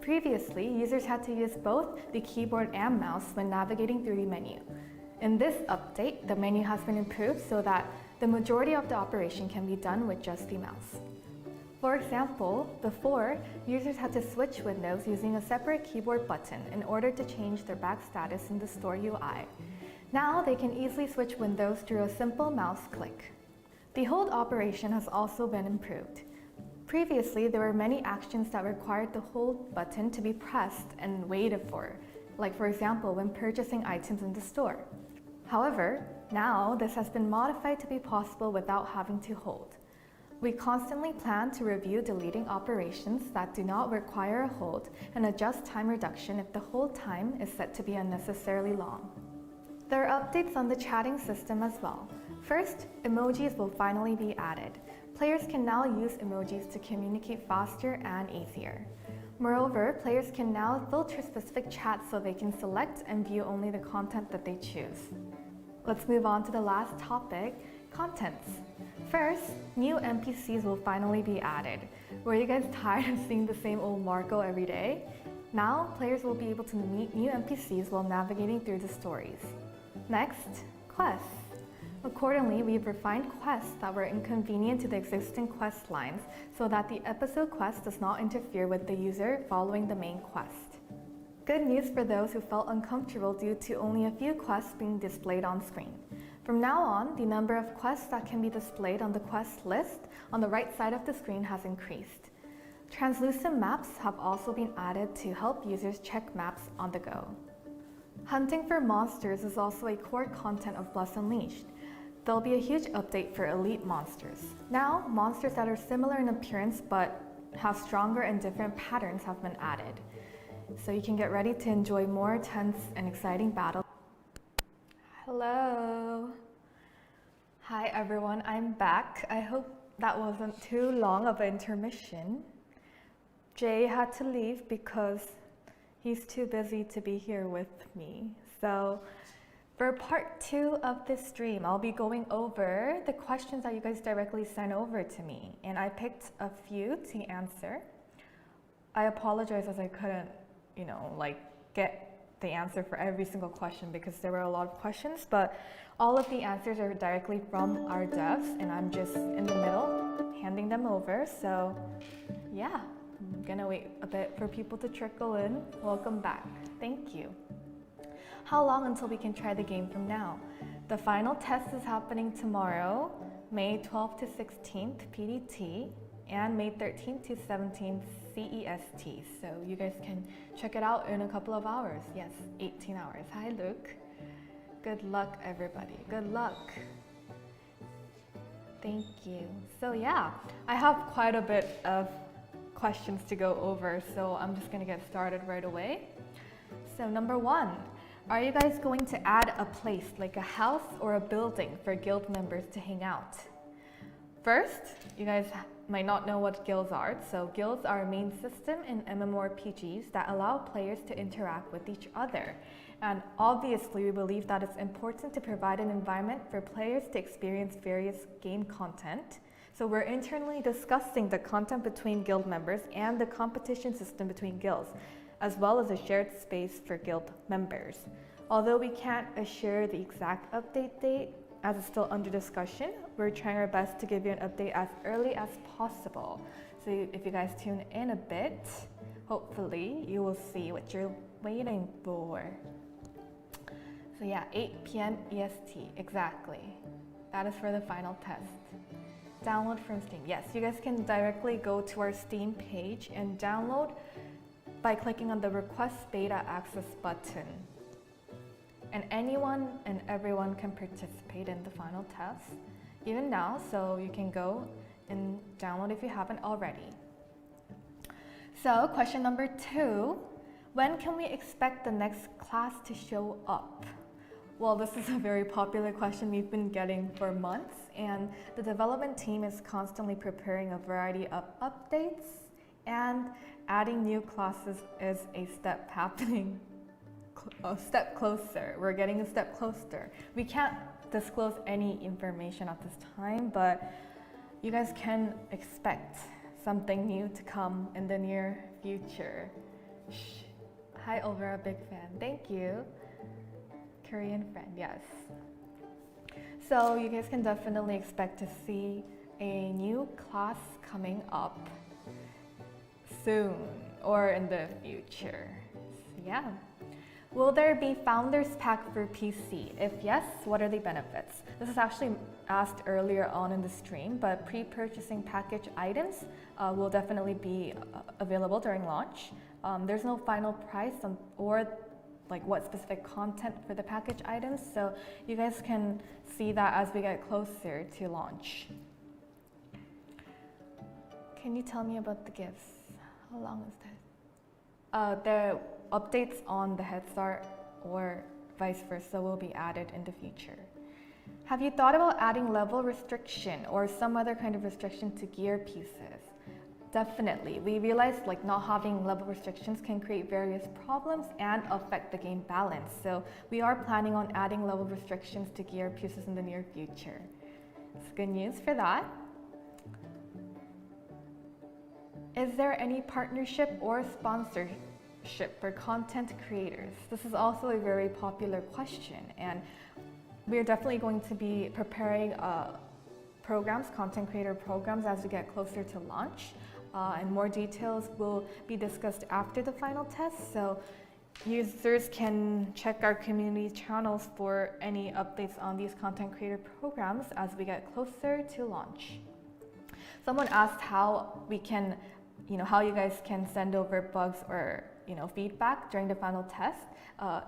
Previously, users had to use both the keyboard and mouse when navigating through the menu. In this update, the menu has been improved so that the majority of the operation can be done with just the mouse. For example, before, users had to switch windows using a separate keyboard button in order to change their back status in the store UI. Now they can easily switch windows through a simple mouse click. The hold operation has also been improved. Previously, there were many actions that required the hold button to be pressed and waited for, like for example, when purchasing items in the store. However, now this has been modified to be possible without having to hold. We constantly plan to review deleting operations that do not require a hold and adjust time reduction if the hold time is set to be unnecessarily long. There are updates on the chatting system as well. First, emojis will finally be added. Players can now use emojis to communicate faster and easier. Moreover, players can now filter specific chats so they can select and view only the content that they choose. Let's move on to the last topic, contents. First, new NPCs will finally be added. Were you guys tired of seeing the same old Marco every day? Now, players will be able to meet new NPCs while navigating through the stories. Next, quests. Accordingly, we've refined quests that were inconvenient to the existing quest lines so that the episode quest does not interfere with the user following the main quest. Good news for those who felt uncomfortable due to only a few quests being displayed on screen. From now on, the number of quests that can be displayed on the quest list on the right side of the screen has increased. Translucent maps have also been added to help users check maps on the go. Hunting for monsters is also a core content of Bless Unleashed. There'll be a huge update for elite monsters. Now, monsters that are similar in appearance but have stronger and different patterns have been added. So you can get ready to enjoy more tense and exciting battles. Hello. Hi everyone, I'm back. I hope that wasn't too long of an intermission. Jay had to leave because he's too busy to be here with me. So for part 2 of this stream, I'll be going over the questions that you guys directly sent over to me, and I picked a few to answer. I apologize as I couldn't, get the answer for every single question because there were a lot of questions, but all of the answers are directly from our devs, and I'm just in the middle handing them over. So yeah, I'm gonna wait a bit for people to trickle in. Welcome back. Thank you. How long until we can try the game from now? The final test is happening tomorrow, May 12th to 16th PDT, and May 13th to 17th CEST. So you guys can check it out in a couple of hours. Yes, 18 hours. Hi, Luke. Good luck, everybody. Good luck. Thank you. So yeah, I have quite a bit of questions to go over, so I'm just gonna get started right away. So number 1, are you guys going to add a place like a house or a building for guild members to hang out? First, you guys might not know what guilds are. So guilds are a main system in MMORPGs that allow players to interact with each other. And obviously, we believe that it's important to provide an environment for players to experience various game content. So we're internally discussing the content between guild members and the competition system between guilds, as well as a shared space for guild members. Although we can't assure the exact update date, as it's still under discussion, we're trying our best to give you an update as early as possible. So if you guys tune in a bit, hopefully you will see what you're waiting for. So yeah, 8 p.m. EST, exactly. That is for the final test. Download from Steam. Yes, you guys can directly go to our Steam page and download by clicking on the Request Beta Access button. And anyone and everyone can participate in the final test, even now, so you can go and download if you haven't already. So question number 2, when can we expect the next class to show up? Well, this is a very popular question we've been getting for months, and the development team is constantly preparing a variety of updates, and adding new classes is a step happening. A step closer. We're getting a step closer. We can't disclose any information at this time, but you guys can expect something new to come in the near future. Shh. Hi Olvera, big fan. Thank you. Korean friend, yes. So you guys can definitely expect to see a new class coming up soon or in the future. So yeah. Will there be Founders Pack for PC? If yes, what are the benefits? This is actually asked earlier on in the stream, but pre-purchasing package items will definitely be available during launch. There's no final price or like what specific content for the package items, so you guys can see that as we get closer to launch. Can you tell me about the gifts? How long is that? The updates on the Head Start or vice versa will be added in the future. Have you thought about adding level restriction or some other kind of restriction to gear pieces? Definitely. We realized like not having level restrictions can create various problems and affect the game balance. So we are planning on adding level restrictions to gear pieces in the near future. It's good news for that. Is there any partnership or sponsorship for content creators? This is also a very popular question, and we're definitely going to be preparing programs, content creator programs, as we get closer to launch. And more details will be discussed after the final test, so users can check our community channels for any updates on these content creator programs as we get closer to launch. Someone asked how we can, how you guys can send over bugs or feedback during the final test.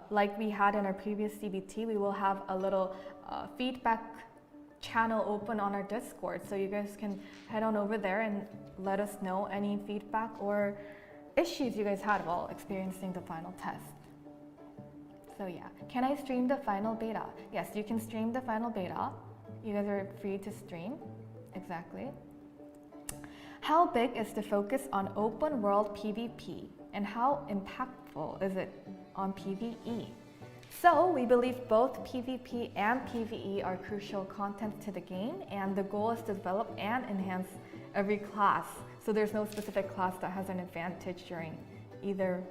Like we had in our previous CBT, we will have a little feedback channel open on our Discord, so you guys can head on over there and let us know any feedback or issues you guys had while experiencing the final test. So yeah, can I stream the final beta? Yes, you can stream the final beta. You guys are free to stream. Exactly. How big is the focus on open world PvP and how impactful is it on PvE? So we believe both PvP and PvE are crucial content to the game, and the goal is to develop and enhance every class. So there's no specific class that has an advantage during either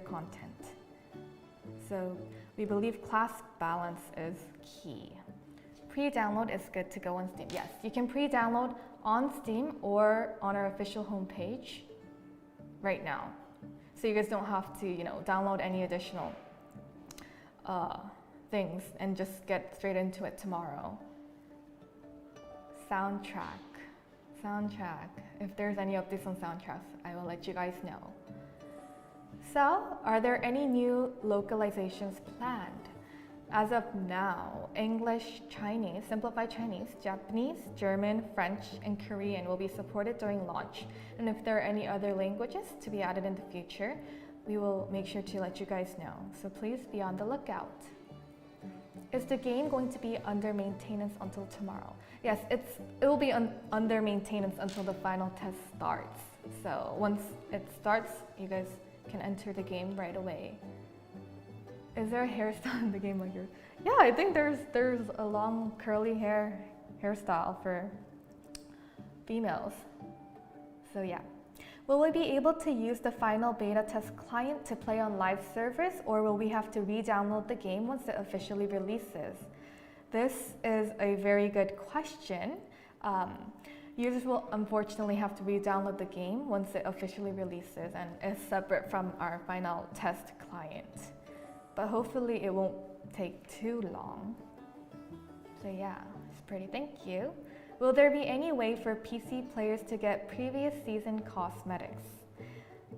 content. So we believe class balance is key. Pre-download is good to go on Steam. Yes, you can pre-download on Steam or on our official homepage right now. So you guys don't have to, download any additional things and just get straight into it tomorrow. Soundtrack. If there's any updates on soundtracks, I will let you guys know. So, are there any new localizations planned? As of now, English, Chinese, Simplified Chinese, Japanese, German, French, and Korean will be supported during launch. And if there are any other languages to be added in the future, we will make sure to let you guys know. So please be on the lookout. Is the game going to be under maintenance until tomorrow? Yes, it will be under maintenance until the final test starts. So once it starts, you guys can enter the game right away. Is there a hairstyle in the game like yours? Yeah, I think there's a long curly hairstyle for females. So yeah. Will we be able to use the final beta test client to play on live servers, or will we have to re-download the game once it officially releases? This is a very good question. Users will unfortunately have to re-download the game once it officially releases and is separate from our final test client. But hopefully it won't take too long. So yeah, it's pretty, thank you. Will there be any way for PC players to get previous season cosmetics?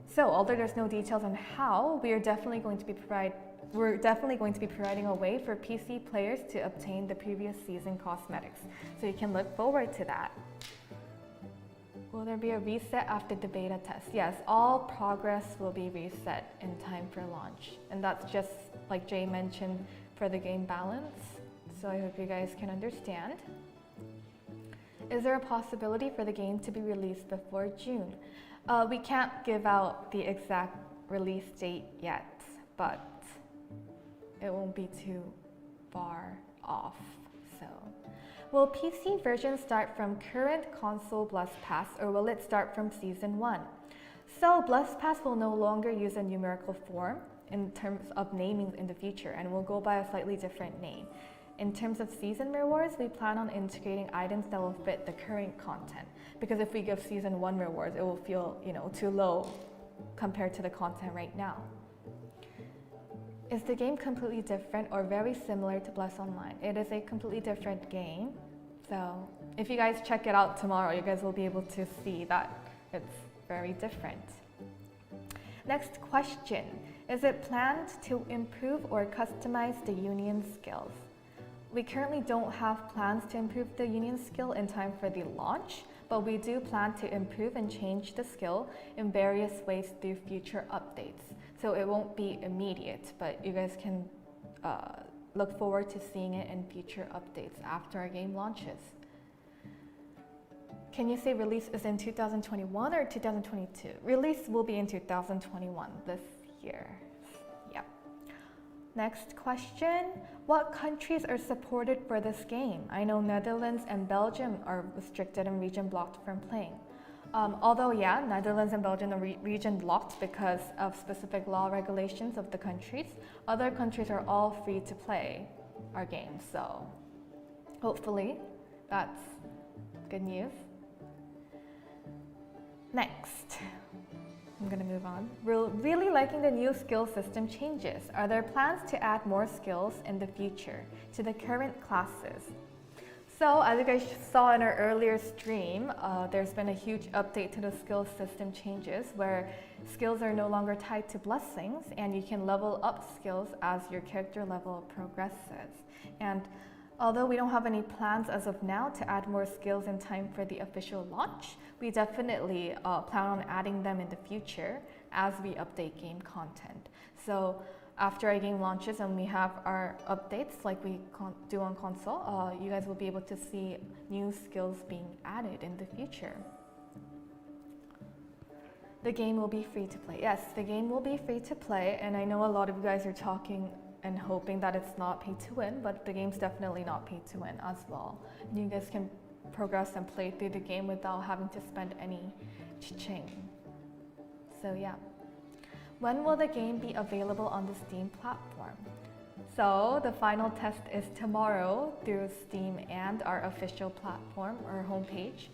So although there's no details on how, we're definitely going to be providing a way for PC players to obtain the previous season cosmetics. So you can look forward to that. Will there be a reset after the beta test? Yes, all progress will be reset in time for launch. And that's just like Jay mentioned for the game balance. So I hope you guys can understand. Is there a possibility for the game to be released before June? We can't give out the exact release date yet, but it won't be too far off. So, will PC version start from current console Blast Pass or will it start from Season 1? So Blast Pass will no longer use a numerical form in terms of naming in the future and will go by a slightly different name. In terms of season rewards, we plan on integrating items that will fit the current content. Because if we give Season 1 rewards, it will feel, too low compared to the content right now. Is the game completely different or very similar to Bless Online? It is a completely different game. So if you guys check it out tomorrow, you guys will be able to see that it's very different. Next question. Is it planned to improve or customize the union skills? We currently don't have plans to improve the union skill in time for the launch, but we do plan to improve and change the skill in various ways through future updates. So it won't be immediate, but you guys can look forward to seeing it in future updates after our game launches. Can you say release is in 2021 or 2022? Release will be in 2021 this year. Yeah. Next question. What countries are supported for this game? I know Netherlands and Belgium are restricted and region blocked from playing. Although, yeah, Netherlands and Belgium are region blocked because of specific law regulations of the countries, other countries are all free to play our game. So hopefully that's good news. Next, I'm gonna move on. We're really liking the new skill system changes. Are there plans to add more skills in the future to the current classes? So as you guys saw in our earlier stream, there's been a huge update to the skill system changes where skills are no longer tied to blessings and you can level up skills as your character level progresses. And although we don't have any plans as of now to add more skills in time for the official launch, we definitely plan on adding them in the future as we update game content. So after our game launches and we have our updates like we do on console, you guys will be able to see new skills being added in the future. The game will be free to play. Yes, the game will be free to play, and I know a lot of you guys are talking and hoping that it's not pay to win, but the game's definitely not pay to win as well. And you guys can progress and play through the game without having to spend any cha-ching. So yeah. When will the game be available on the Steam platform? So the final test is tomorrow through Steam and our official platform or homepage,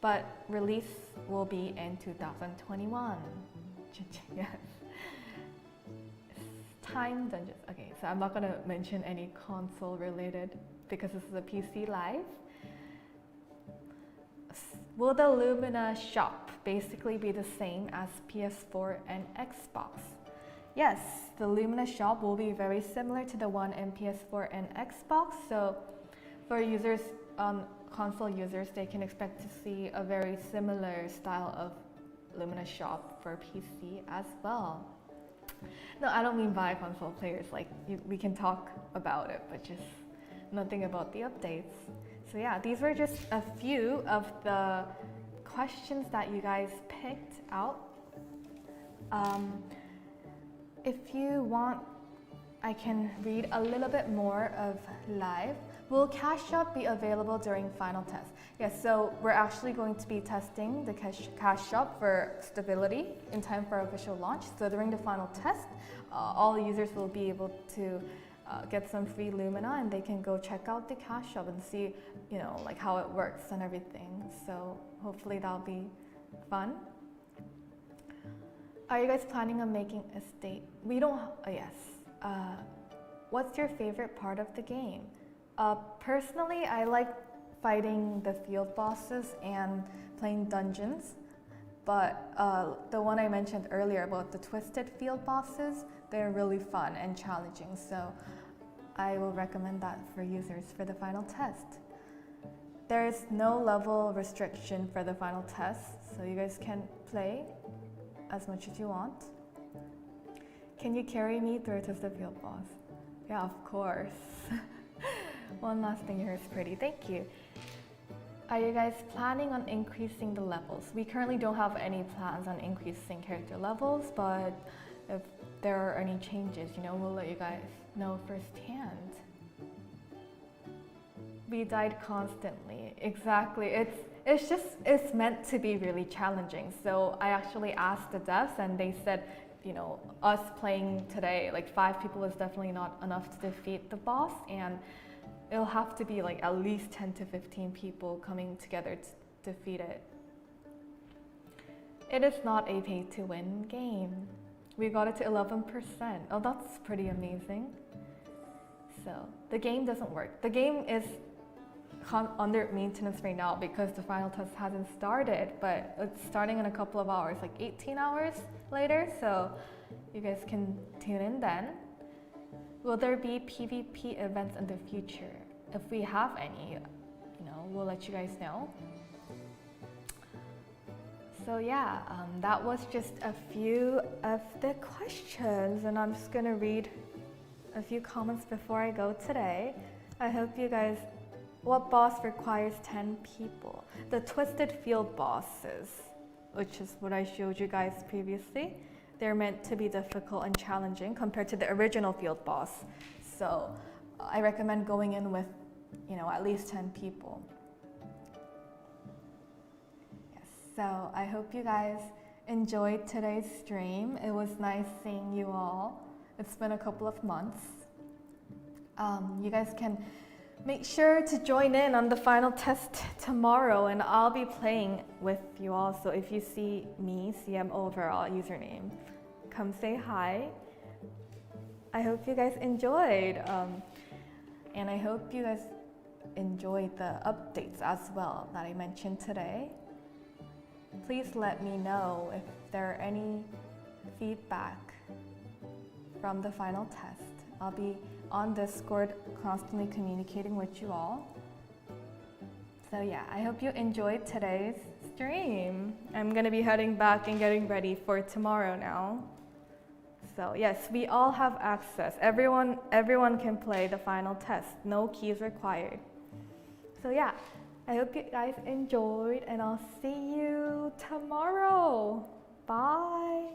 but release will be in 2021. Yes. Time Dungeons. Okay, so I'm not gonna mention any console related because this is a PC live. Will the Lumina shop basically be the same as PS4 and Xbox? Yes, the Lumina shop will be very similar to the one in PS4 and Xbox. So for users, console users, they can expect to see a very similar style of Lumina shop for PC as well. No, I don't mean by console players, we can talk about it, but just nothing about the updates. So yeah, these were just a few of the questions that you guys picked out. If you want, I can read a little bit more of live. Will Cash Shop be available during final test? Yes, so we're actually going to be testing the Cash Shop for stability in time for our official launch. So during the final test, all users will be able to get some free Lumina and they can go check out the Cash Shop and see, how it works and everything. So hopefully that'll be fun. Are you guys planning on making a state? We don't, yes. What's your favorite part of the game? Personally, I like fighting the field bosses and playing dungeons, but the one I mentioned earlier about the twisted field bosses, they're really fun and challenging, so I will recommend that for users for the final test. There is no level restriction for the final test, so you guys can play as much as you want. Can you carry me through a twisted field boss? Yeah, of course. One last thing here is pretty, thank you. Are you guys planning on increasing the levels? We currently don't have any plans on increasing character levels, but if there are any changes, we'll let you guys know firsthand. We died constantly. Exactly. It's meant to be really challenging. So I actually asked the devs and they said, us playing today, like 5 people is definitely not enough to defeat the boss, and it'll have to be like at least 10 to 15 people coming together to defeat it. It is not a pay to win game. We got it to 11%. Oh, that's pretty amazing. So the game doesn't work. The game is under maintenance right now because the final test hasn't started, but it's starting in a couple of hours, like 18 hours later, so you guys can tune in then. Will there be PvP events in the future? If we have any, we'll let you guys know. So yeah, that was just a few of the questions, and I'm just gonna read a few comments before I go today. I hope you guys, what boss requires 10 people? The Twisted Field bosses, which is what I showed you guys previously. They're meant to be difficult and challenging compared to the original field boss. So I recommend going in with, at least 10 people. Yes, so I hope you guys enjoyed today's stream. It was nice seeing you all. It's been a couple of months. You guys can make sure to join in on the final test tomorrow, and I'll be playing with you all. So if you see me, CM Olvera username, come say hi. I hope you guys enjoyed, and I hope you guys enjoyed the updates as well that I mentioned today. Please let me know if there are any feedback from the final test. I'll be on Discord constantly communicating with you all. So yeah, I hope you enjoyed today's stream. I'm gonna be heading back and getting ready for tomorrow now. So yes, we all have access. Everyone can play the final test. No keys required. So yeah, I hope you guys enjoyed, and I'll see you tomorrow. Bye.